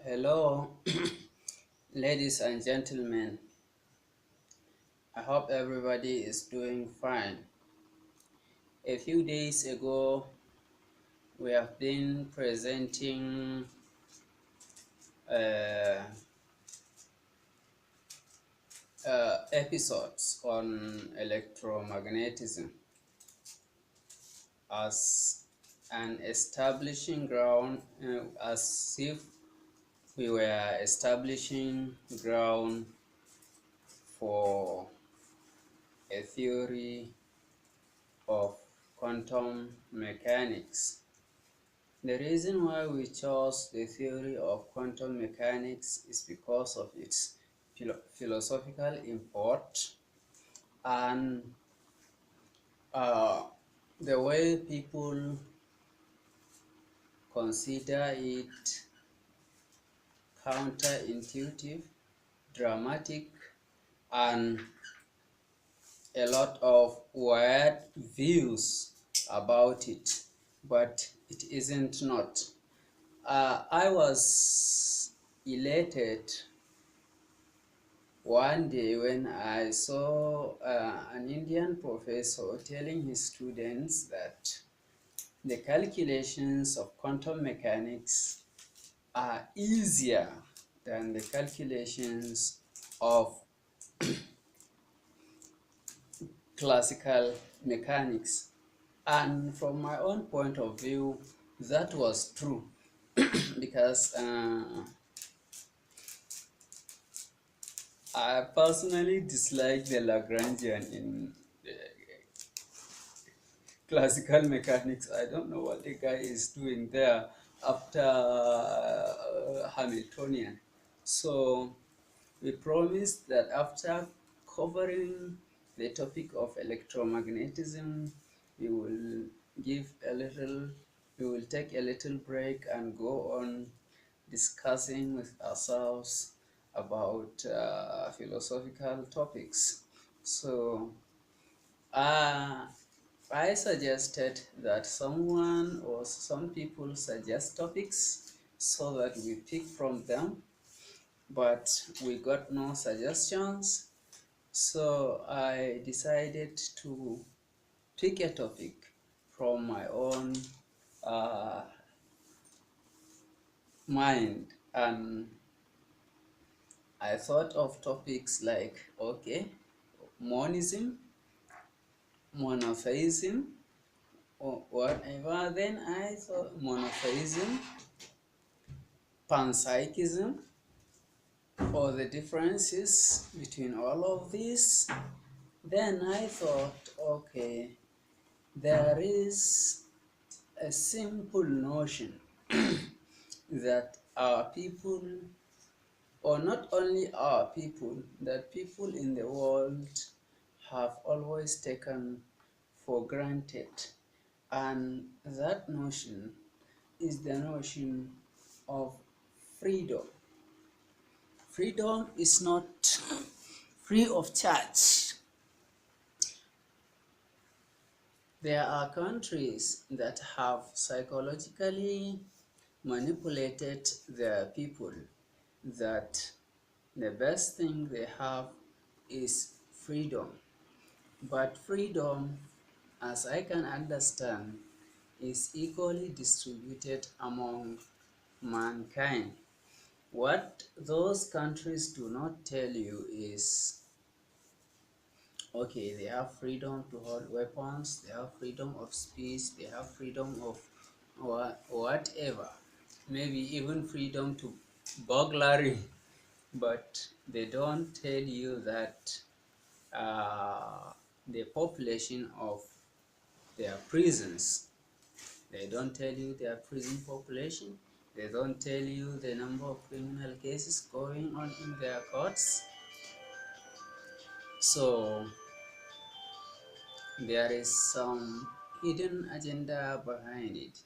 Hello, ladies and gentlemen. I hope everybody is doing fine. A few days ago, we have been presenting uh, episodes on electromagnetism as an establishing ground, as if we were establishing ground for a theory of quantum mechanics. The reason why we chose the theory of quantum mechanics is because of its philosophical import and uh, the way people consider it counterintuitive, dramatic, and a lot of weird views about it, but it isn't not. I was elated one day when I saw an Indian professor telling his students that the calculations of quantum mechanics are easier than the calculations of classical mechanics. And from my own point of view, that was true because I personally dislike the Lagrangian in classical mechanics. I don't know what the guy is doing there after Hamiltonian. So we promised that after covering the topic of electromagnetism, we will give a little, we will take a little break and go on discussing with ourselves about philosophical topics. So uh, I suggested that someone or some people suggest topics so that we pick from them, but we got no suggestions. So I decided to pick a topic from my own uh, mind, and I thought of topics like, okay, monism, monotheism, or whatever. Then I thought monotheism, panpsychism, or the differences between all of these. Then I thought, okay, there is a simple notion that our people, or not only our people, that people in the world have always taken for granted. And that notion is the notion of freedom. Freedom is not free of charge. There are countries that have psychologically manipulated their people that the best thing they have is freedom. But freedom, as I can understand, is equally distributed among mankind. What those countries do not tell you is, okay, they have freedom to hold weapons, they have freedom of speech, they have freedom of whatever, maybe even freedom to burglary, but they don't tell you that the population of their prisons, they don't tell you their prison population, they don't tell you the number of criminal cases going on in their courts. So there is some hidden agenda behind it.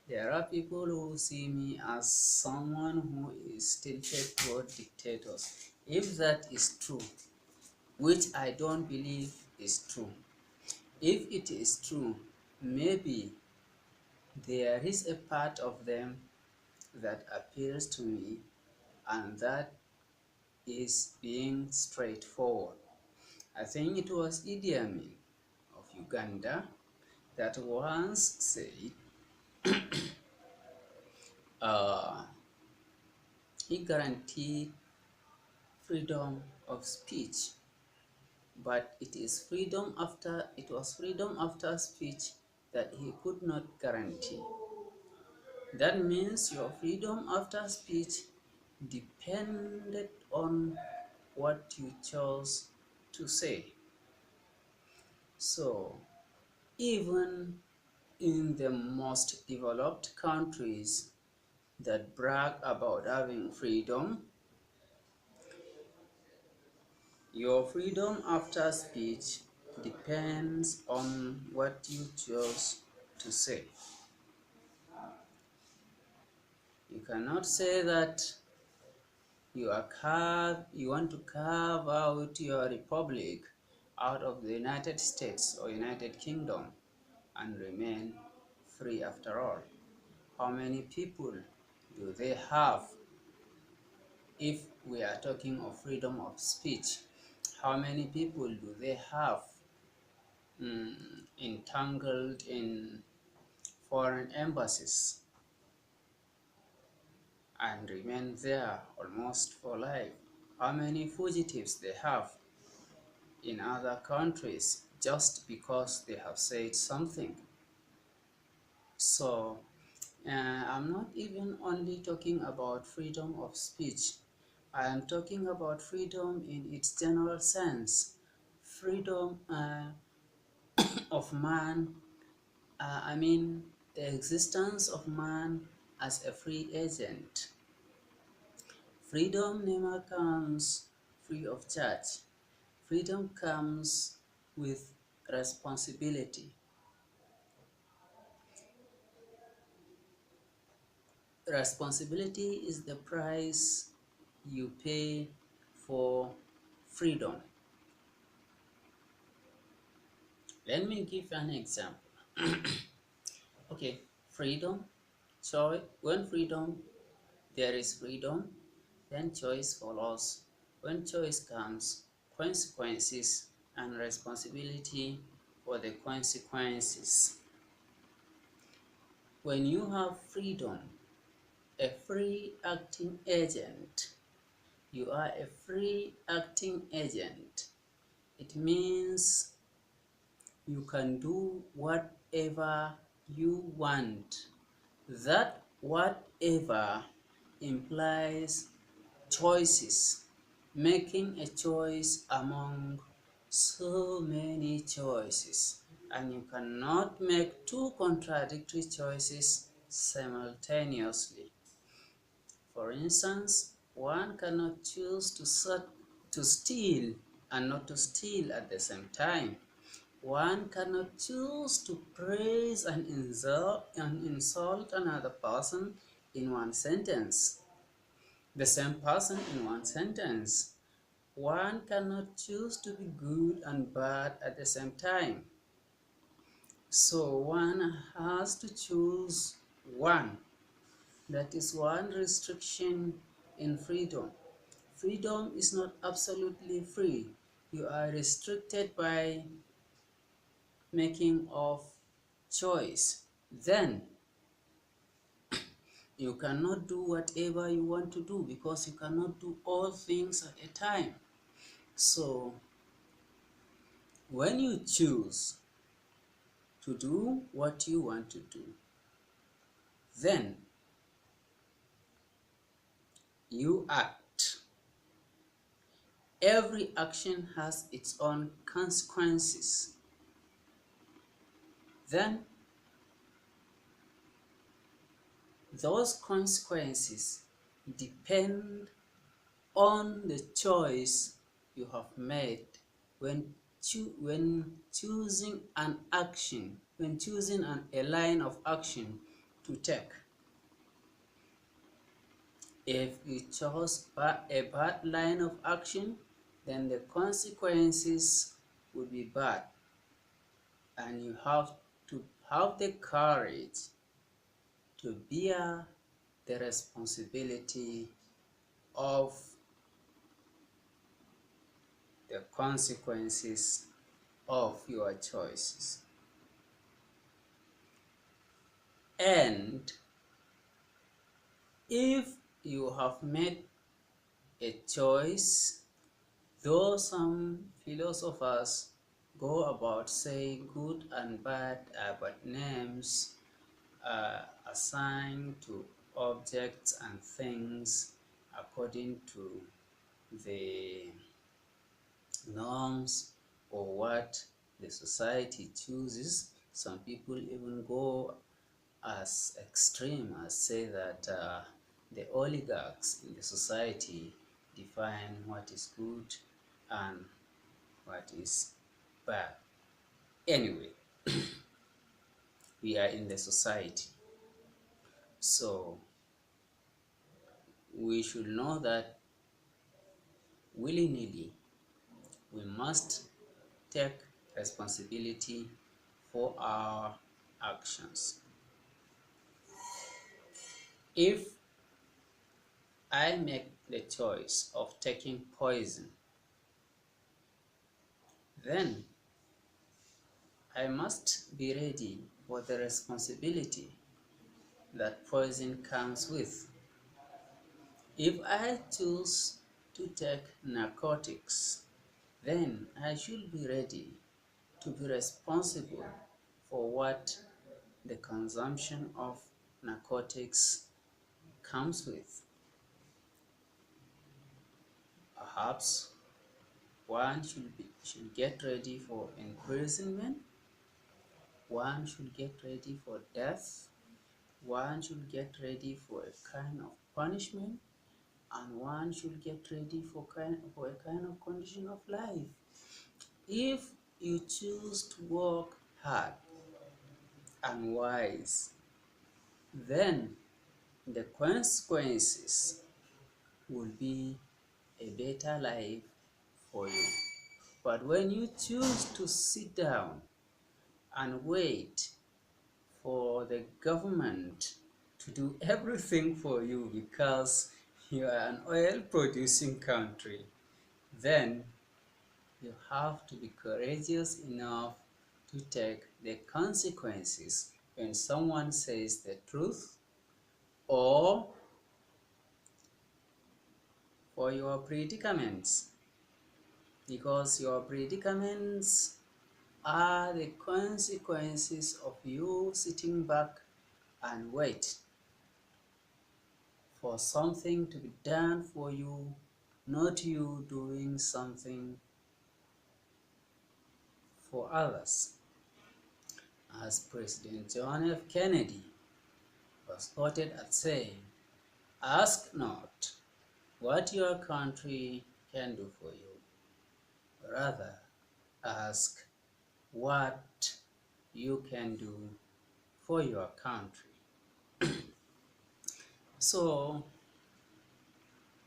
There are people who see me as someone who is tilted toward dictators. If that is true, which I don't believe is true, if it is true, maybe there is a part of them that appeals to me and that is being straightforward. I think it was Idi Amin of Uganda that once said uh, he guaranteed freedom of speech, but it was freedom after speech that he could not guarantee. That means your freedom after speech depended on what you chose to say. So even in the most developed countries that brag about having freedom, your freedom after speech depends on what you chose to say. You cannot say that you want to carve out your republic out of the United States or United Kingdom and remain free after all. How many people do they have? If we are talking of freedom of speech, how many people do they have entangled in foreign embassies and remain there almost for life? How many fugitives they have in other countries just because they have said something? So I'm not even only talking about freedom of speech. I am talking about freedom in its general sense. Freedom of man, I mean the existence of man as a free agent. Freedom never comes free of charge. Freedom comes with responsibility. Responsibility is the price you pay for freedom. Let me give an example. Okay, freedom, choice. When there is freedom, then choice follows. When choice comes, consequences and responsibility for the consequences. When you have freedom, a free acting agent, you are a free acting agent. It means you can do whatever you want. That whatever implies choices, making a choice among so many choices, and you cannot make two contradictory choices simultaneously. For instance, one cannot choose to steal and not to steal at the same time. One cannot choose to praise and insult another person in one sentence. The same person in one sentence. One cannot choose to be good and bad at the same time. So one has to choose one. That is one restriction in freedom. Freedom is not absolutely free. You are restricted by making of choice. Then you cannot do whatever you want to do because you cannot do all things at a time. So when you choose to do what you want to do, then you act. Every action has its own consequences. Then those consequences depend on the choice you have made when choosing an action, when choosing a line of action to take. If you chose a bad line of action, then the consequences will be bad, and you have to have the courage to bear the responsibility of the consequences of your choices. And if you have made a choice, though some philosophers go about saying good and bad are but names assigned to objects and things according to the norms or what the society chooses. Some people even go as extreme as say that the oligarchs in the society define what is good and what is bad. Anyway, we are in the society, so we should know that willy-nilly we must take responsibility for our actions. If I make the choice of taking poison, then I must be ready for the responsibility that poison comes with. If I choose to take narcotics, then I should be ready to be responsible for what the consumption of narcotics comes with. Perhaps one should get ready for imprisonment, one should get ready for death, one should get ready for a kind of punishment, and one should get ready for a kind of condition of life. If you choose to work hard and wise, then the consequences will be a better life for you. But when you choose to sit down and wait for the government to do everything for you because you are an oil producing country, then you have to be courageous enough to take the consequences when someone says the truth, or for your predicaments, because your predicaments are the consequences of you sitting back and wait for something to be done for you, not you doing something for others. As President John F. Kennedy was quoted as saying, "Ask not what your country can do for you, rather ask what you can do for your country." So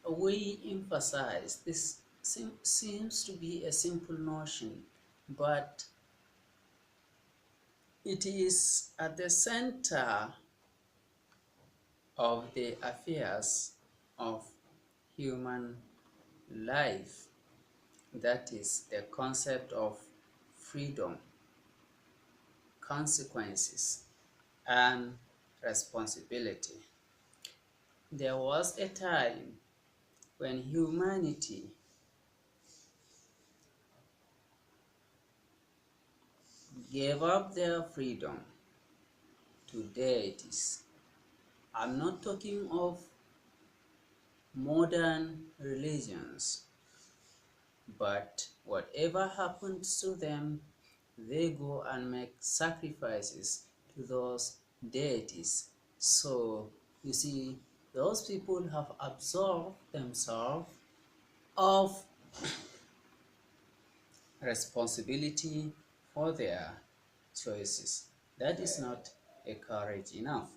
we emphasize this seems to be a simple notion, but it is at the center of the affairs of human life. That is the concept of freedom, consequences, and responsibility. There was a time when humanity gave up their freedom to deities. I'm not talking of modern religions, but whatever happens to them, they go and make sacrifices to those deities. So you see, those people have absolved themselves of responsibility for their choices. That is not a courage enough.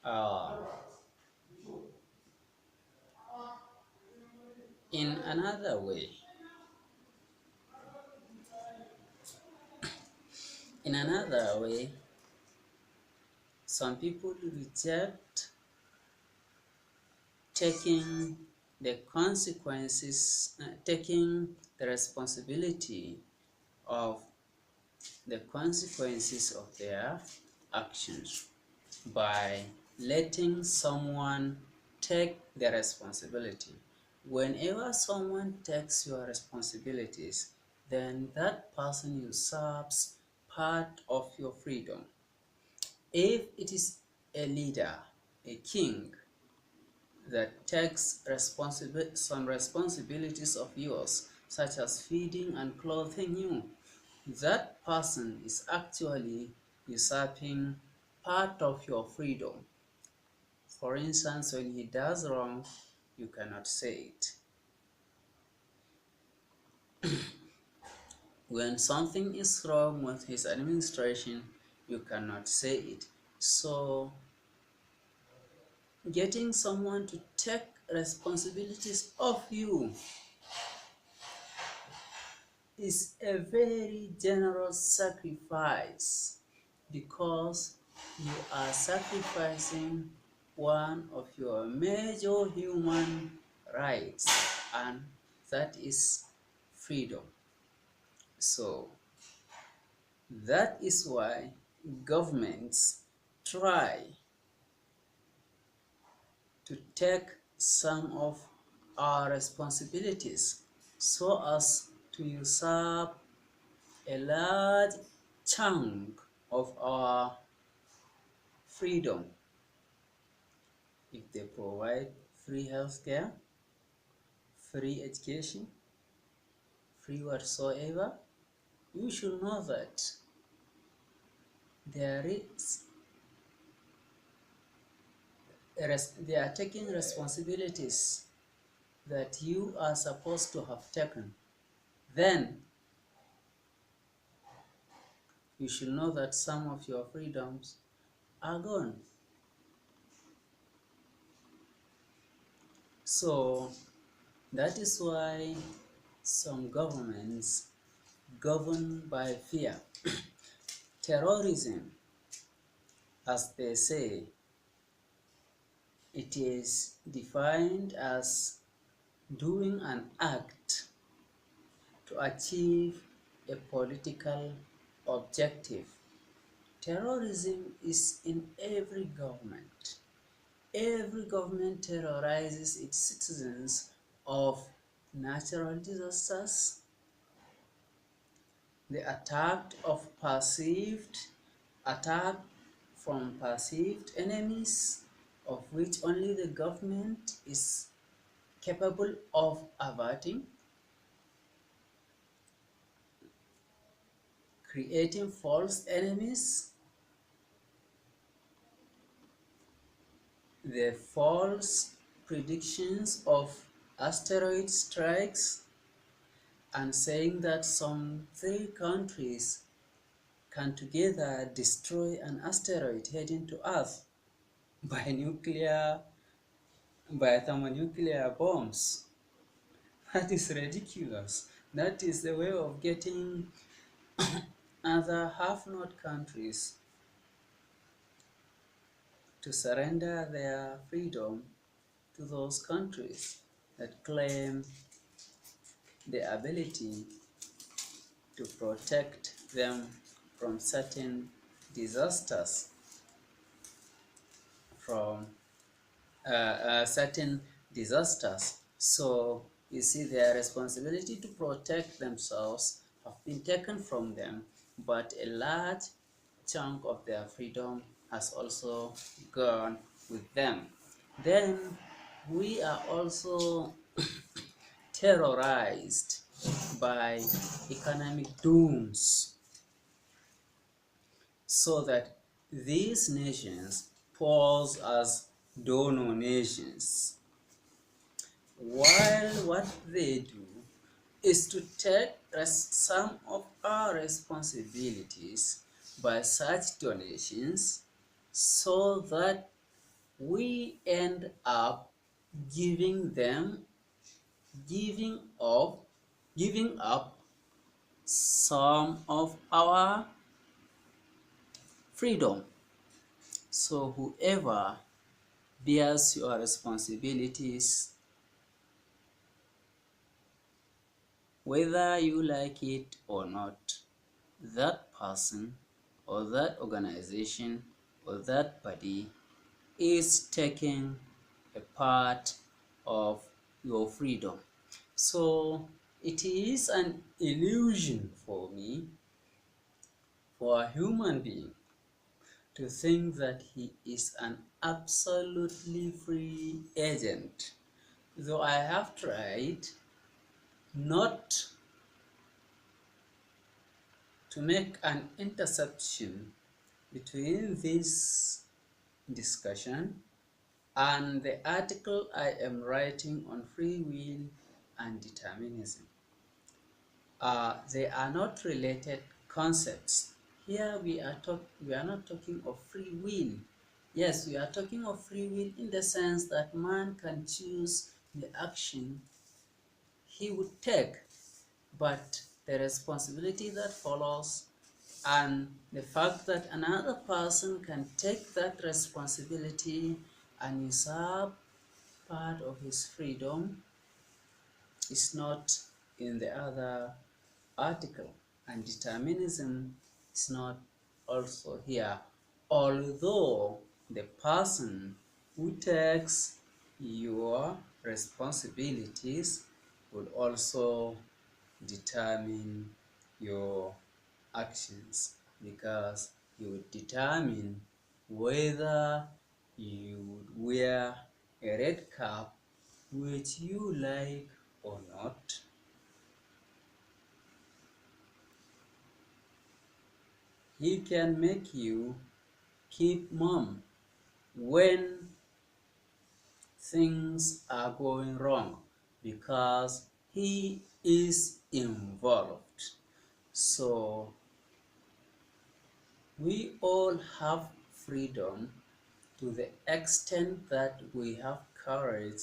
Uh, in another way, in another way, some people reject taking the consequences, taking the responsibility of the consequences of their actions by letting someone take the responsibility. Whenever someone takes your responsibilities, then that person usurps part of your freedom. If it is a leader, a king, that takes some responsibilities of yours, such as feeding and clothing you, that person is actually usurping part of your freedom. For instance, when he does wrong, you cannot say it. When something is wrong with his administration, you cannot say it. So, getting someone to take responsibilities of you is a very generous sacrifice, because you are sacrificing one of your major human rights, and that is freedom. So that is why governments try to take some of our responsibilities so as to usurp a large chunk of our freedom. If they provide free healthcare, free education, free whatsoever, you should know that there is they are taking responsibilities that you are supposed to have taken. Then you should know that some of your freedoms are gone. So that is why some governments govern by fear. Terrorism, as they say, it is defined as doing an act to achieve a political objective. Terrorism is in every government. Every government terrorizes its citizens of natural disasters, the attack from perceived enemies, of which only the government is capable of averting, creating false enemies, the false predictions of asteroid strikes, and saying that some 3 countries can together destroy an asteroid heading to Earth by thermonuclear bombs. That is ridiculous. That is the way of getting other half-Node countries to surrender their freedom to those countries that claim the ability to protect them from certain disasters, from certain disasters. So you see, their responsibility to protect themselves have been taken from them, but a large chunk of their freedom has also gone with them. Then we are also terrorized by economic dooms, so that these nations pose as donor nations, while what they do is to take some of our responsibilities by such donations, so that we end up giving them giving up giving up some of our freedom. So whoever bears your responsibilities whether you like it or not, that person or that organization or that body is taking a part of your freedom. So it is an illusion for me, for a human being, to think that he is an absolutely free agent. Though I have tried not to make an interception between this discussion and the article I am writing on free will and determinism. They are not related concepts. Here we are not talking of free will. Yes, we are talking of free will in the sense that man can choose the action he would take, but the responsibility that follows and the fact that another person can take that responsibility and usurp part of his freedom is not in the other article, and determinism is not also here, although the person who takes your responsibilities would also determine your actions, because you would determine whether you would wear a red cap, which you like or not. He can make you keep mum when things are going wrong, because he is involved. So we all have freedom to the extent that we have courage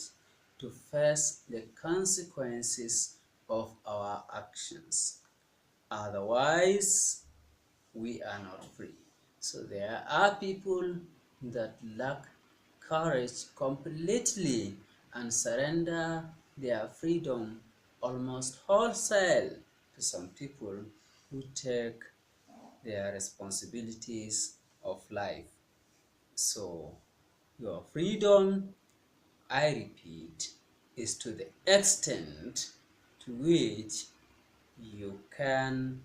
to face the consequences of our actions. Otherwise, we are not free. So there are people that lack courage completely and surrender their freedom almost wholesale to some people who take their responsibilities of life. So your freedom, I repeat, is to the extent to which you can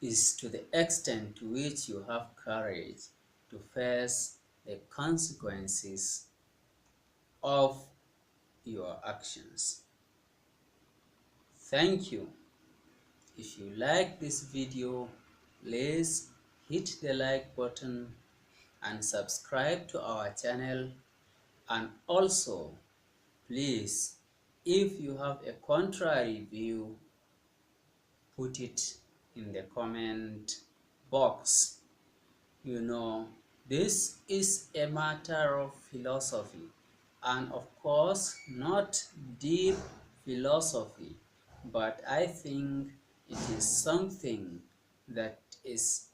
is to the extent to which you have courage to face the consequences of your actions. Thank you. If you like this video, please hit the like button and subscribe to our channel. And also, please, if you have a contrary view, put it in the comment box. You know, this is a matter of philosophy, and of course not deep philosophy, but I think it is something that is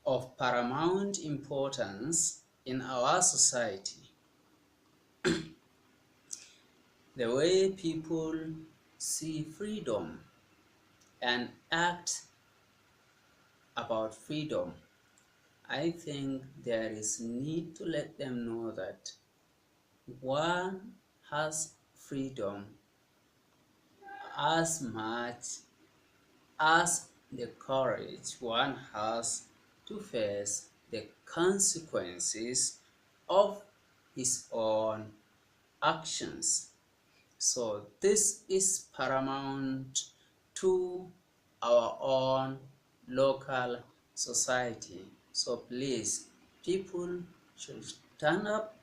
of paramount importance in our society. The way people see freedom and act about freedom, I think there is need to let them know that one has freedom as much as the courage one has to face the consequences of his own actions. So this is paramount to our own local society. So please, people should stand up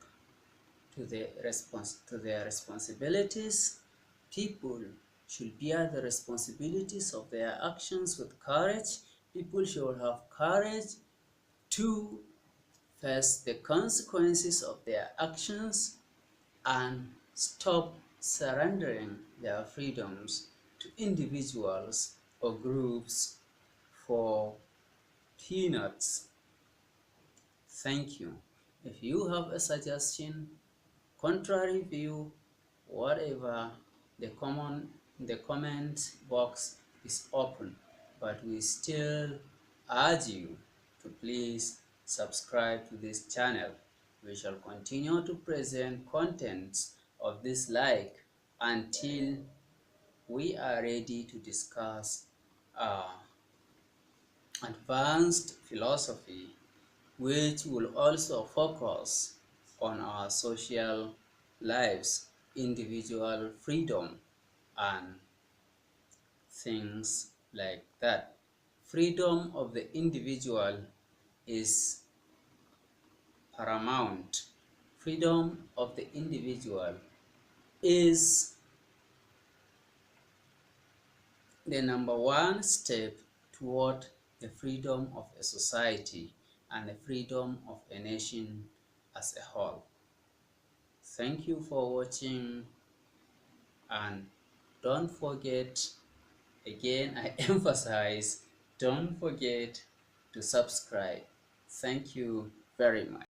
to their responsibilities. People should bear the responsibilities of their actions with courage. People should have courage to face the consequences of their actions and stop surrendering their freedoms to individuals or groups for peanuts. Thank you. If you have a suggestion, contrary view, whatever, the common the comment box is open, but we still urge you to please subscribe to this channel. We shall continue to present contents of this like until we are ready to discuss uh, advanced philosophy, which will also focus on our social lives, individual freedom, and things like that. Freedom of the individual is paramount. Freedom of the individual is the number one step toward the freedom of a society and the freedom of a nation as a whole. Thank you for watching, and don't forget, again I emphasize, don't forget to subscribe. Thank you very much.